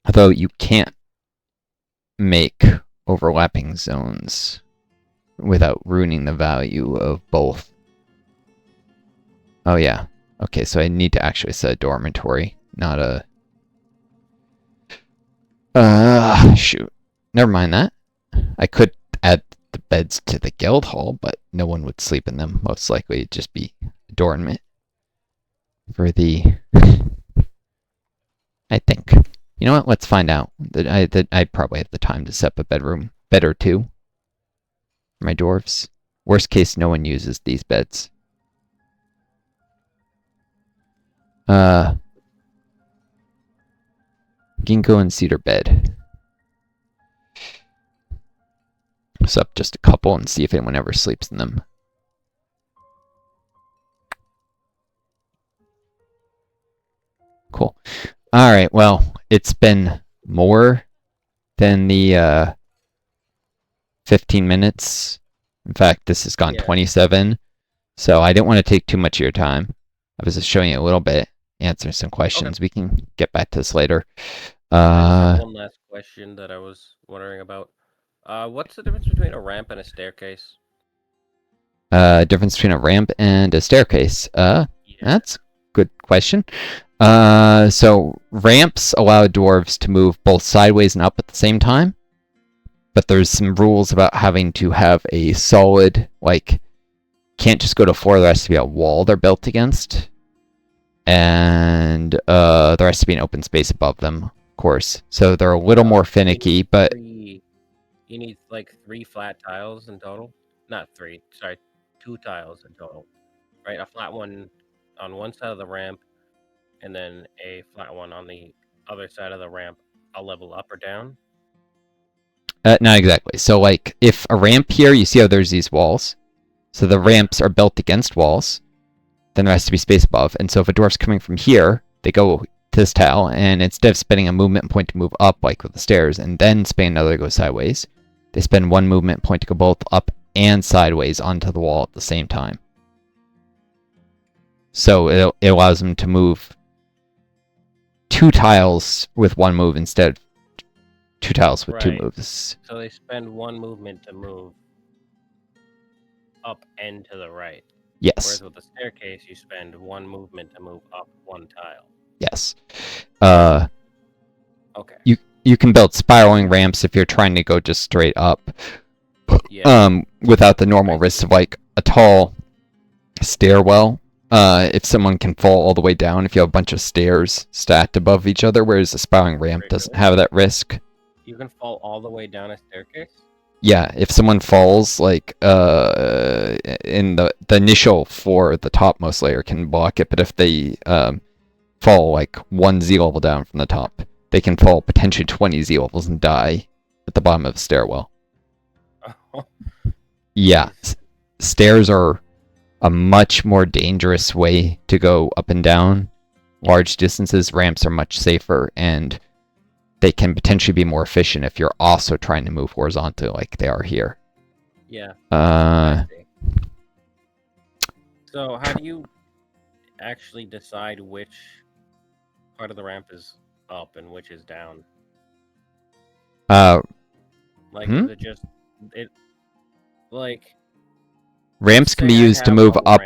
Although you can't make overlapping zones without ruining the value of both. Oh yeah. Okay, so I need to actually set a dormitory, not a... shoot. Never mind that. I could add the beds to the guild hall, but no one would sleep in them. Most likely it'd just be adornment for the... I think. You know what? Let's find out. I probably have the time to set up a bed or two for my dwarves. Worst case, no one uses these beds. Ginkgo and cedar bed. Set up just a couple and see if anyone ever sleeps in them. Cool. Alright, well, it's been more than the 15 minutes. In fact, this has gone 27. So I didn't want to take too much of your time. I was just showing you a little bit, answering some questions. Okay. We can get back to this later. One last question that I was wondering about. What's the difference between a ramp and a staircase? Difference between a ramp and a staircase. Yeah. That's a good question. So ramps allow dwarves to move both sideways and up at the same time. But there's some rules about having to have a solid, like, can't just go to floor, there has to be a wall they're built against. And there has to be an open space above them, of course. So they're a little more finicky, but... You need, like, 3 flat tiles in total? Not 3, sorry, 2 tiles in total. Right, a flat one on one side of the ramp, and then a flat one on the other side of the ramp, a level up or down? Not exactly. So, like, if a ramp here, you see how there's these walls? So the ramps are built against walls. Then there has to be space above. And so if a dwarf's coming from here, they go to this tile, and instead of spending a movement point to move up, like with the stairs, and then spend another to go sideways, they spend one movement point to go both up and sideways onto the wall at the same time. So it allows them to move 2 tiles with 1 move instead of 2 tiles with 2 moves. So they spend 1 movement to move up and to the right. Yes. Whereas with the staircase, you spend 1 movement to move up 1 tile. Yes. Okay. You can build spiraling ramps if you're trying to go just straight up. Yeah. Without the normal risks of, like, a tall stairwell. If someone can fall all the way down, if you have a bunch of stairs stacked above each other, whereas a spiraling ramp doesn't have that risk. You can fall all the way down a staircase? Yeah, if someone falls, like, in the initial floor, the topmost layer can block it, but if they fall, like, 1 Z level down from the top, they can fall potentially 20 Z levels and die at the bottom of the stairwell. Yeah, stairs are a much more dangerous way to go up and down large distances. Ramps are much safer, and they can potentially be more efficient if you're also trying to move horizontally like they are here. Yeah. So how do you actually decide which part of the ramp is up and which is down? Like, is it just... Ramps can be used to move up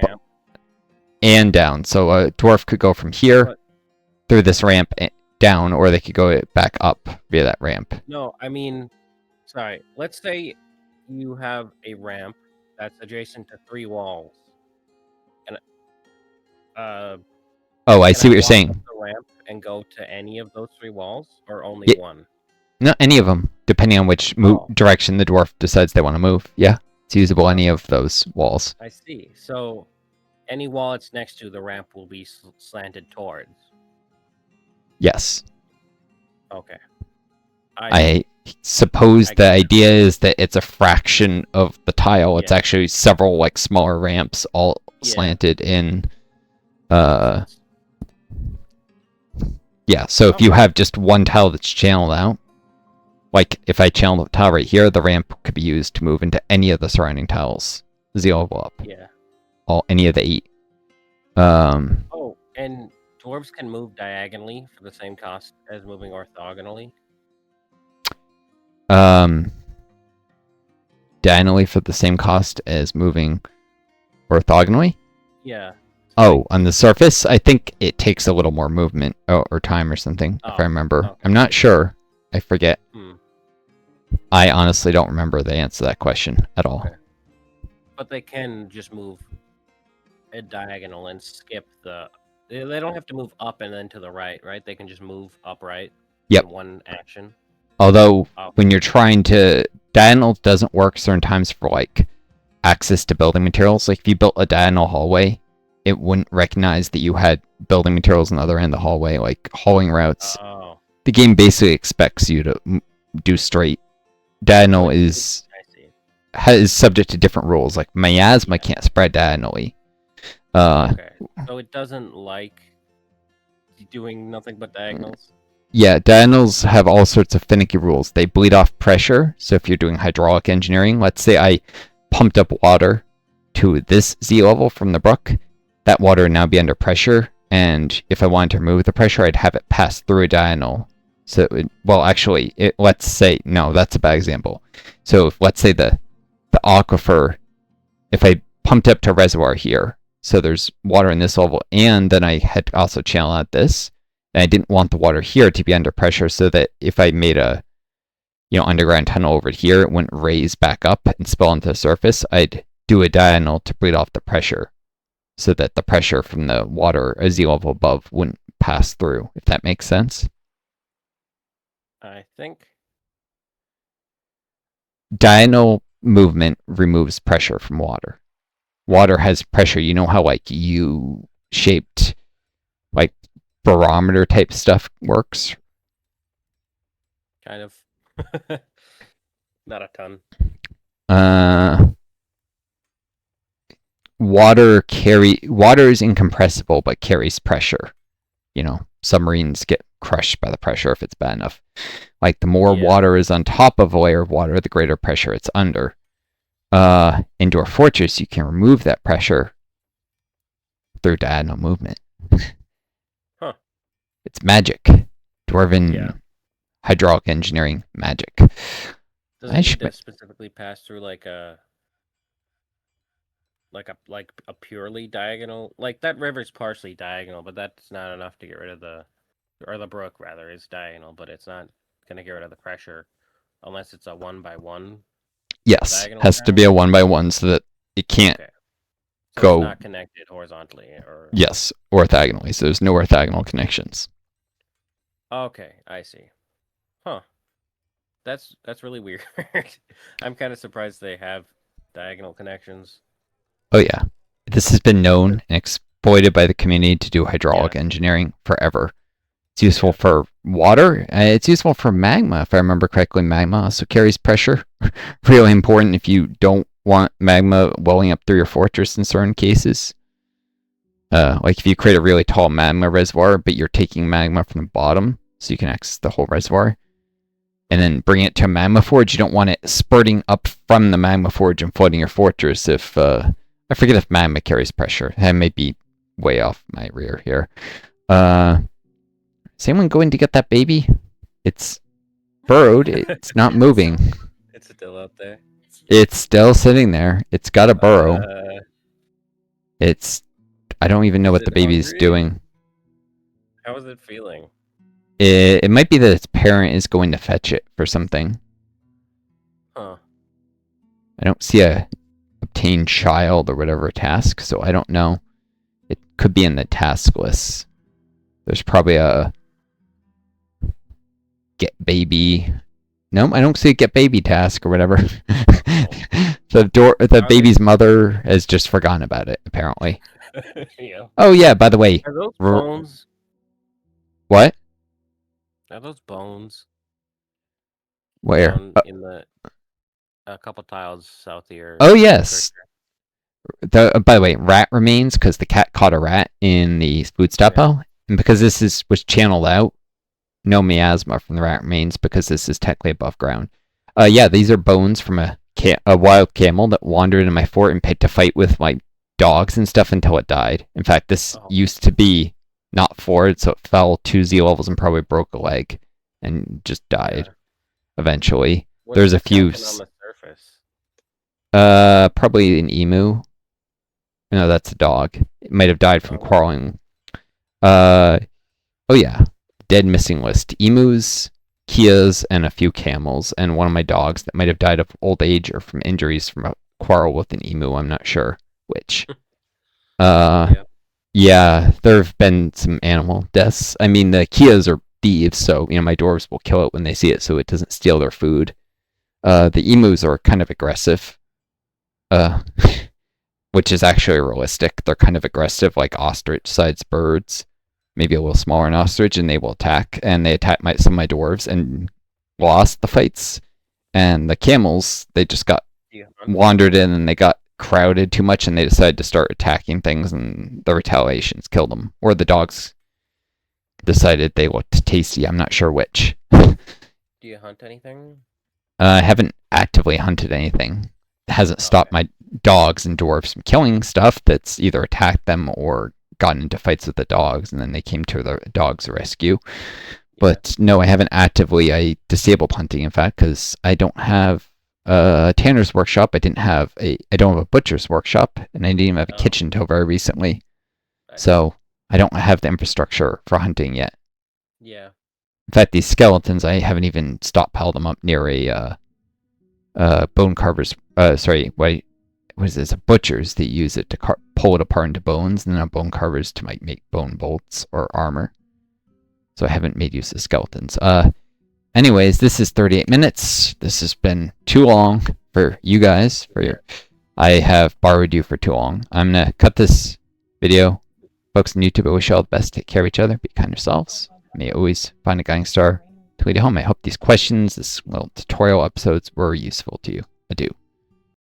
and down. So a dwarf could go from here through this ramp down, or they could go back up via that ramp. No, I mean, sorry. Let's say you have a ramp that's adjacent to 3 walls. And oh, I see what you're saying. The ramp and go to any of those 3 walls, or only one? No, any of them, depending on which direction the dwarf decides they want to move. Yeah, it's usable any of those walls. I see. So any wall it's next to, the ramp will be slanted towards. Yes. Okay. I suppose the idea is that it's a fraction of the tile. It's actually several, like, smaller ramps all slanted in. Yeah, so if you have just one tile that's channeled out, like if I channel the tile right here, the ramp could be used to move into any of the surrounding tiles. Z level up. Yeah. Any of the 8. Oh, and Dwarves can move diagonally for the same cost as moving orthogonally. Diagonally for the same cost as moving orthogonally? Yeah. Oh, on the surface? I think it takes a little more movement or time or something, if I remember. Okay. I'm not sure. I forget. Hmm. I honestly don't remember the answer to that question at all. Okay. But they can just move a diagonal and skip the... They don't have to move up and then to the right, right? They can just move upright Yep. in one action. Although, when you're trying to... Diagonal doesn't work certain times for, like, access to building materials. Like, if you built a diagonal hallway, it wouldn't recognize that you had building materials on the other end of the hallway, like hauling routes. Oh. The game basically expects you to do straight. Diagonal is subject to different rules. Like, miasma can't spread diagonally. Okay. So it doesn't like doing nothing but diagonals? Yeah, diagonals have all sorts of finicky rules. They bleed off pressure. So if you're doing hydraulic engineering, let's say I pumped up water to this Z level from the brook, that water would now be under pressure, and if I wanted to remove the pressure, I'd have it pass through a diagonal. So, let's say, no, that's a bad example. So, let's say the aquifer, if I pumped up to a reservoir here, so there's water in this level, and then I had to also channel out this, and I didn't want the water here to be under pressure, so that if I made a, underground tunnel over here, it wouldn't raise back up and spill onto the surface. I'd do a diagonal to bleed off the pressure, so that the pressure from the water a Z level above wouldn't pass through, if that makes sense. I think. Diagonal movement removes pressure from water. Water has pressure. You know how, like, U-shaped, like, barometer type stuff works? Kind of. Not a ton. Water is incompressible but carries pressure. Submarines get crushed by the pressure if it's bad enough. Like, the more water is on top of a layer of water, the greater pressure it's under. In Dwarf Fortress, you can remove that pressure through diagonal movement. Huh. It's magic. Dwarven hydraulic engineering magic. Does it need to specifically pass through like a purely diagonal? Like, that river's partially diagonal, but that's not enough to get rid of the brook rather is diagonal, but it's not gonna get rid of the pressure unless it's a 1x1. Yes, has to be a 1x1 so that it can't go. It's not connected horizontally or. Yes, orthogonally. So there's no orthogonal connections. Okay, I see. Huh. That's really weird. I'm kind of surprised they have diagonal connections. Oh yeah, this has been known and exploited by the community to do hydraulic engineering forever. It's useful for water. It's useful for magma, if I remember correctly. Magma also carries pressure. Really important if you don't want magma welling up through your fortress in certain cases. Like if you create a really tall magma reservoir, but you're taking magma from the bottom, so you can access the whole reservoir, and then bring it to a magma forge, you don't want it spurting up from the magma forge and flooding your fortress if... I forget if magma carries pressure. That may be way off my rear here. Is anyone going to get that baby? It's burrowed. It's not moving. It's still out there. It's still sitting there. It's got a burrow. I don't even know what the baby's doing. How is it feeling? It might be that its parent is going to fetch it for something. Huh. I don't see a obtain child or whatever task, so I don't know. It could be in the task list. There's probably a get baby. No, I don't see a get baby task or whatever. The baby's mother has just forgotten about it, apparently. Yeah. Oh yeah, by the way. Are those bones? What? Are those bones? Where? In the a couple tiles south here. Oh yes. By the way, rat remains because the cat caught a rat in the food stockpile, and because this was channeled out, no miasma from the rat remains because this is technically above ground. Yeah, these are bones from a wild camel that wandered in my fort and picked a fight with my dogs and stuff until it died. In fact, this used to be not forward, so it fell 2 Z levels and probably broke a leg and just died Yeah. eventually. What's There's the a few, skeleton on the surface? probably an emu. No, that's a dog. It might have died from Oh. quarreling. Oh yeah, dead missing list. Emus, Kias, and a few camels, and one of my dogs that might have died of old age or from injuries from a quarrel with an emu. I'm not sure which. Yeah. Yeah, there have been some animal deaths. I mean, the Kias are thieves, so my dwarves will kill it when they see it, so it doesn't steal their food. The emus are kind of aggressive, which is actually realistic. They're kind of aggressive, like ostrich-sized birds, maybe a little smaller than ostrich, and they will attack. And they attacked some of my dwarves and lost the fights. And the camels, they just got wandered in and they got crowded too much, and they decided to start attacking things, and the retaliations killed them. Or the dogs decided they looked tasty. I'm not sure which. Do you hunt anything? I haven't actively hunted anything. It hasn't stopped my dogs and dwarves from killing stuff that's either attacked them or gotten into fights with the dogs, and then they came to the dogs' rescue. But no, I haven't actively. I disabled hunting, in fact, because I don't have a tanner's workshop. I don't have a butcher's workshop, and I didn't even have a kitchen until very recently. So I don't have the infrastructure for hunting yet. Yeah. In fact, these skeletons, I haven't even stockpiled them up near a bone carver's. What is this? A butcher's that use it to pull it apart into bones, and then a bone carver's to make bone bolts or armor. So I haven't made use of skeletons. Anyways, this is 38 minutes. This has been too long for you guys. I have borrowed you for too long. I'm gonna cut this video. Folks on YouTube, I wish you all the best. Take care of each other. Be kind yourselves. May always find a guiding star to lead you home. I hope these questions, this little tutorial episodes were useful to you. Adieu.